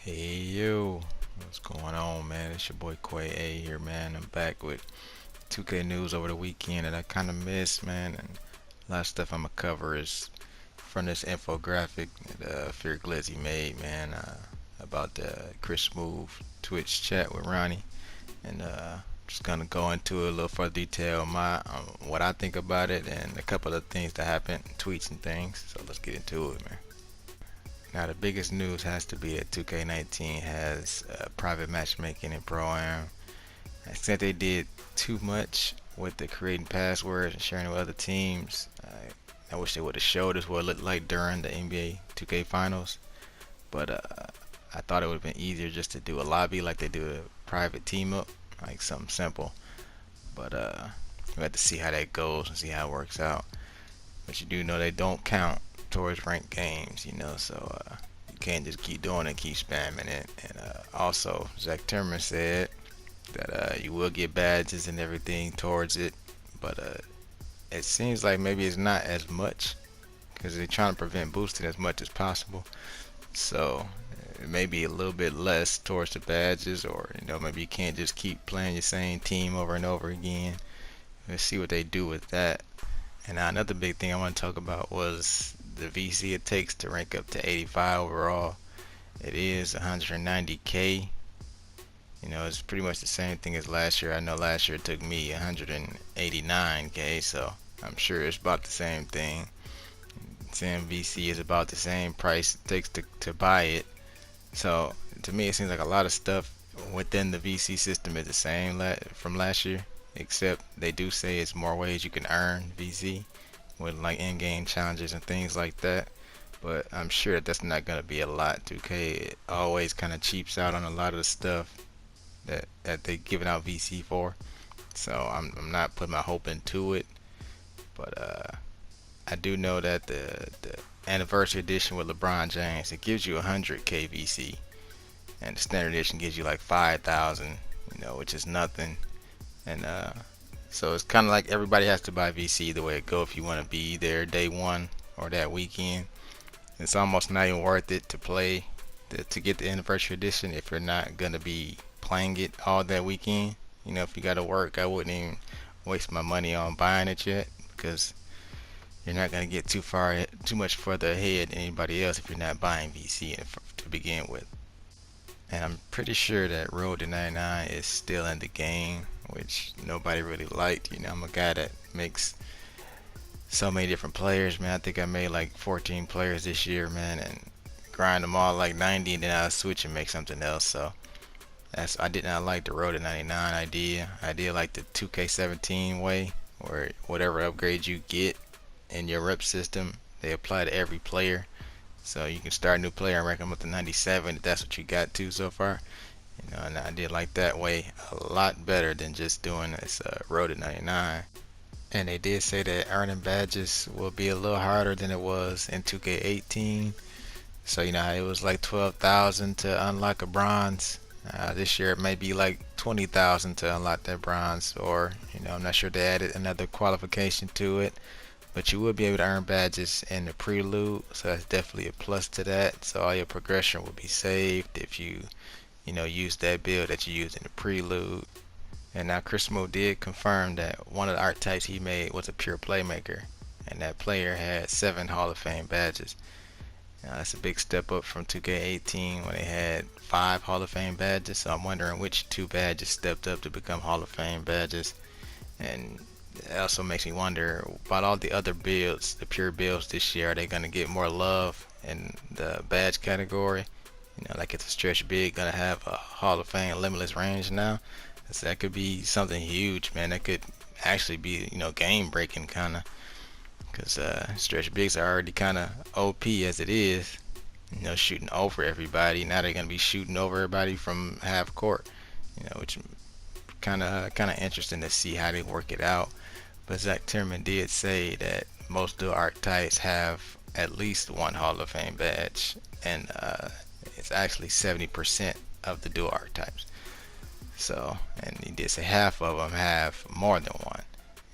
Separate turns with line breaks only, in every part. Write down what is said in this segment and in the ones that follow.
Hey yo, what's going on, man? It's your boy QuayAyE here, man. I'm back with 2K news over the weekend that I kind of missed, man. And a lot of stuff I'm gonna cover is from this infographic that Fear Glizzy made, man, about the Chris Smooth Twitch chat with Ronnie. And just gonna go into a little further detail, my what I think about it, and a couple of things that happened, tweets and things. So let's get into it, man. Now, the biggest news has to be that 2K19 has private matchmaking in Pro-Am. I said they did too much with the creating passwords and sharing with other teams. I wish they would have showed us what it looked like during the NBA 2K Finals. But I thought it would have been easier just to do a lobby like they do a private team up, like something simple. But we have to see how that goes and see how it works out. But you do know they don't count towards ranked games, so you can't just keep doing it, keep spamming it. And also, Zach Timmerman said that you will get badges and everything towards it, but it seems like maybe it's not as much because they're trying to prevent boosting as much as possible. So it may be a little bit less towards the badges, or maybe you can't just keep playing your same team over and over again. Let's see what they do with that. And another big thing I want to talk about was the VC it takes to rank up to 85 overall. It is 190k. It's pretty much the same thing as last year. I know last year it took me 189k, so I'm sure it's about the same thing. Same VC is about the same price it takes to buy it. So to me, it seems like a lot of stuff within the VC system is the same from last year, except they do say it's more ways you can earn VC with like in-game challenges and things like that. But I'm sure that's not gonna be a lot. 2K always kind of cheaps out on a lot of the stuff that they giving out VC for. So I'm not putting my hope into it. But I do know that the anniversary edition with LeBron James, it gives you 100k VC, and the standard edition gives you like 5,000, which is nothing. And so it's kind of like everybody has to buy VC the way it go if you want to be there day one or that weekend. It's almost not even worth it to play to get the anniversary edition if you're not gonna be playing it all that weekend. If you gotta work, I wouldn't even waste my money on buying it yet, because you're not gonna get too much further ahead than anybody else if you're not buying VC to begin with. And I'm pretty sure that Road to 99 is still in the game, which nobody really liked. I'm a guy that makes so many different players, man. I think I made like 14 players this year, man, and grind them all like 90, and then I'll switch and make something else. So I did not like the Road to 99 idea. I did like the 2K17 way, where whatever upgrade you get in your rep system, they apply to every player. So you can start a new player and rank them up to 97 if that's what you got to so far. And I did like that way a lot better than just doing this Road to 99. And they did say that earning badges will be a little harder than it was in 2K18. So how it was like 12,000 to unlock a bronze. This year it may be like 20,000 to unlock that bronze, or I'm not sure they added another qualification to it. But you will be able to earn badges in the prelude, so that's definitely a plus to that. So all your progression will be saved if you use that build that you used in the prelude. And now Chris Mo did confirm that one of the archetypes he made was a pure playmaker, and that player had 7 Hall of Fame badges. Now that's a big step up from 2K18 when they had 5 Hall of Fame badges. So I'm wondering which 2 badges stepped up to become Hall of Fame badges. And it also makes me wonder about all the other builds, the pure builds this year. Are they going to get more love in the badge category? Like it's a stretch big going to have a Hall of Fame limitless range now. So that could be something huge, man. That could actually be, game breaking kind of. Because stretch bigs are already kind of OP as it is, shooting over everybody. Now they're going to be shooting over everybody from half court, which kind of interesting to see how they work it out. But Zach Tierman did say that most dual archetypes have at least one Hall of Fame badge, and it's actually 70% of the dual archetypes. So, and he did say half of them have more than one.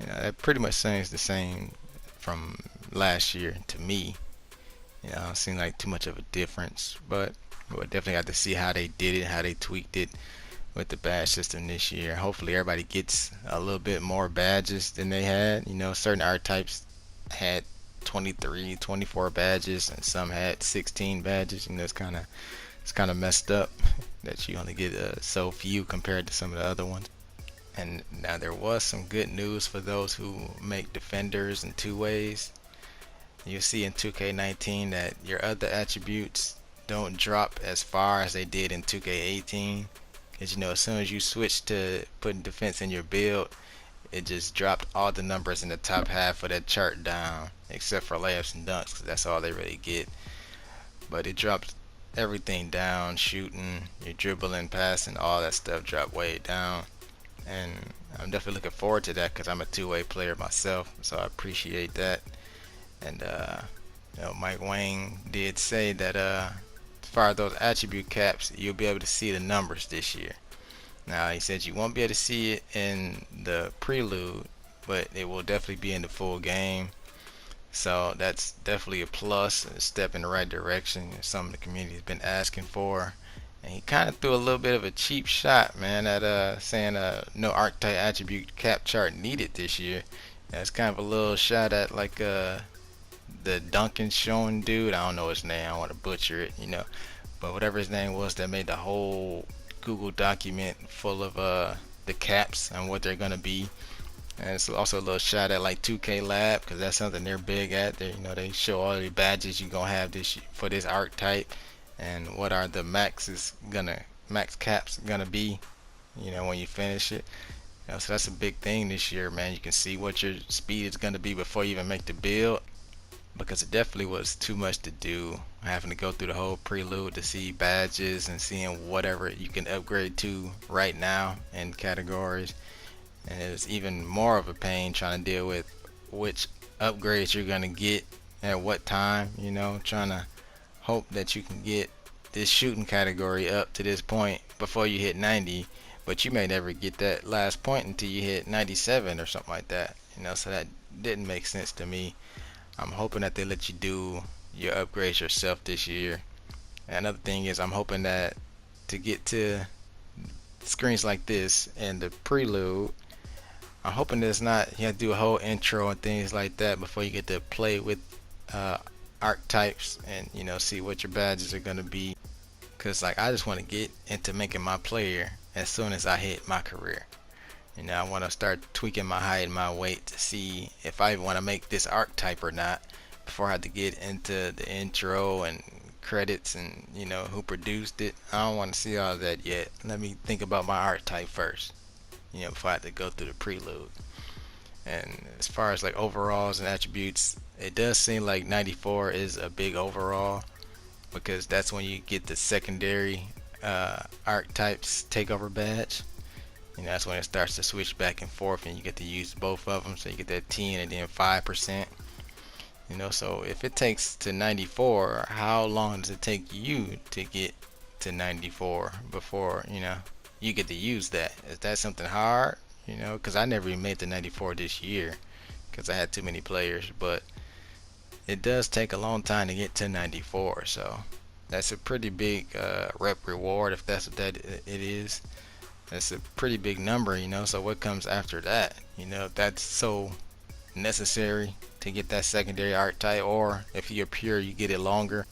That pretty much seems the same from last year to me. It seemed like too much of a difference, but We'll definitely have to see how they did it, how they tweaked it with the badge system this year. Hopefully everybody gets a little bit more badges than they had. Certain archetypes had 23, 24 badges, and some had 16 badges. It's kind of messed up that you only get so few compared to some of the other ones. And now there was some good news for those who make defenders in two ways. You see in 2K19 that your other attributes don't drop as far as they did in 2K18. Because as soon as you switch to putting defense in your build, it just dropped all the numbers in the top half of that chart down, except for layups and dunks, because that's all they really get. But it drops everything down, shooting, your dribbling, passing, all that stuff dropped way down. And I'm definitely looking forward to that because I'm a two-way player myself, so I appreciate that. And Mike Wang did say that as far as those attribute caps, you'll be able to see the numbers this year. Now he said you won't be able to see it in the prelude, but it will definitely be in the full game. So that's definitely a plus, a step in the right direction. Something the community has been asking for. And he kind of threw a little bit of a cheap shot, man, at saying no archetype attribute cap chart needed this year. That's kind of a little shot at like the Duncan Showing dude. I don't know his name. I don't want to butcher it. But whatever his name was, that made the whole Google document full of the caps and what they're gonna be. And it's also a little shot at like 2K Lab because that's something they're big at. They show all the badges you're gonna have for this archetype and what are the max caps gonna be. When you finish it. So that's a big thing this year, man. You can see what your speed is gonna be before you even make the build. Because it definitely was too much to do, having to go through the whole prelude to see badges and seeing whatever you can upgrade to right now in categories. And it was even more of a pain trying to deal with which upgrades you're going to get at what time, trying to hope that you can get this shooting category up to this point before you hit 90, but you may never get that last point until you hit 97 or something like that, so that didn't make sense to me. I'm hoping that they let you do your upgrades yourself this year. And another thing is I'm hoping that to get to screens like this and the prelude, I'm hoping there's not you have to do a whole intro and things like that before you get to play with archetypes and see what your badges are gonna be. Cause like I just want to get into making my player as soon as I hit my career. I want to start tweaking my height and my weight to see if I want to make this archetype or not before I have to get into the intro and credits and who produced it. I don't want to see all that yet. Let me think about my archetype first, before I have to go through the prelude. And as far as like overalls and attributes, it does seem like 94 is a big overall because that's when you get the secondary archetypes takeover badge. That's when it starts to switch back and forth and you get to use both of them, so you get that 10 and then 5%. So if it takes to 94, how long does it take you to get to 94 before you get to use that? Is that something hard? Because I never even made the 94 this year because I had too many players, but it does take a long time to get to 94, so that's a pretty big rep reward if that's what that it is. That's a pretty big number, so what comes after that? If that's so necessary to get that secondary archetype, or if you're pure you get it longer.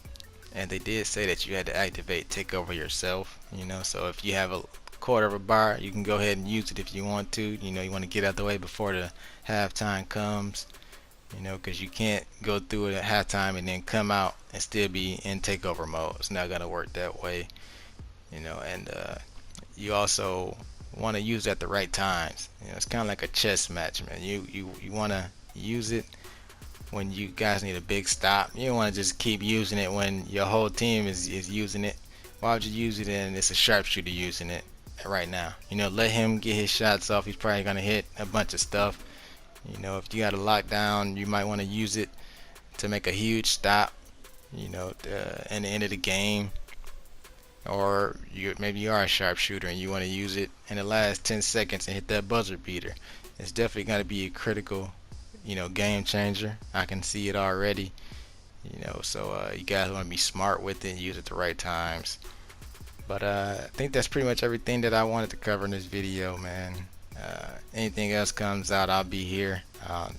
And they did say that you had to activate takeover yourself, so if you have a quarter of a bar you can go ahead and use it if you want to. You want to get out the way before the halftime comes, because you can't go through it at halftime and then come out and still be in takeover mode. It's not gonna work that way, and you also want to use it at the right times. It's kind of like a chess match, man. You want to use it when you guys need a big stop. You don't want to just keep using it when your whole team is using it. Why would you use it and it's a sharpshooter using it right now? Let him get his shots off. He's probably gonna hit a bunch of stuff. If you got a lockdown, you might want to use it to make a huge stop. In the end of the game. Or maybe you are a sharpshooter and you want to use it in the last 10 seconds and hit that buzzer beater. It's definitely going to be a critical, game changer. I can see it already. you know. So you guys want to be smart with it and use it at the right times. But I think that's pretty much everything that I wanted to cover in this video, man. Anything else comes out, I'll be here.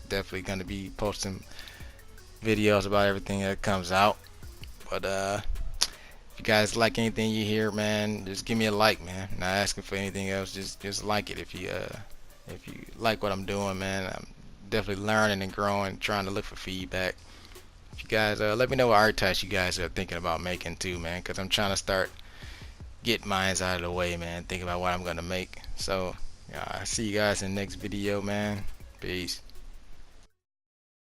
Definitely gonna be posting videos about everything that comes out. But if you guys like anything you hear, man, just give me a like, man. Not asking for anything else. Just like it if you like what I'm doing, man. I'm definitely learning and growing, trying to look for feedback. If you guys let me know what art types you guys are thinking about making too, man, because I'm trying to start get mines out of the way, man. Think about what I'm gonna make. So, I see you guys in the next video, man. Peace.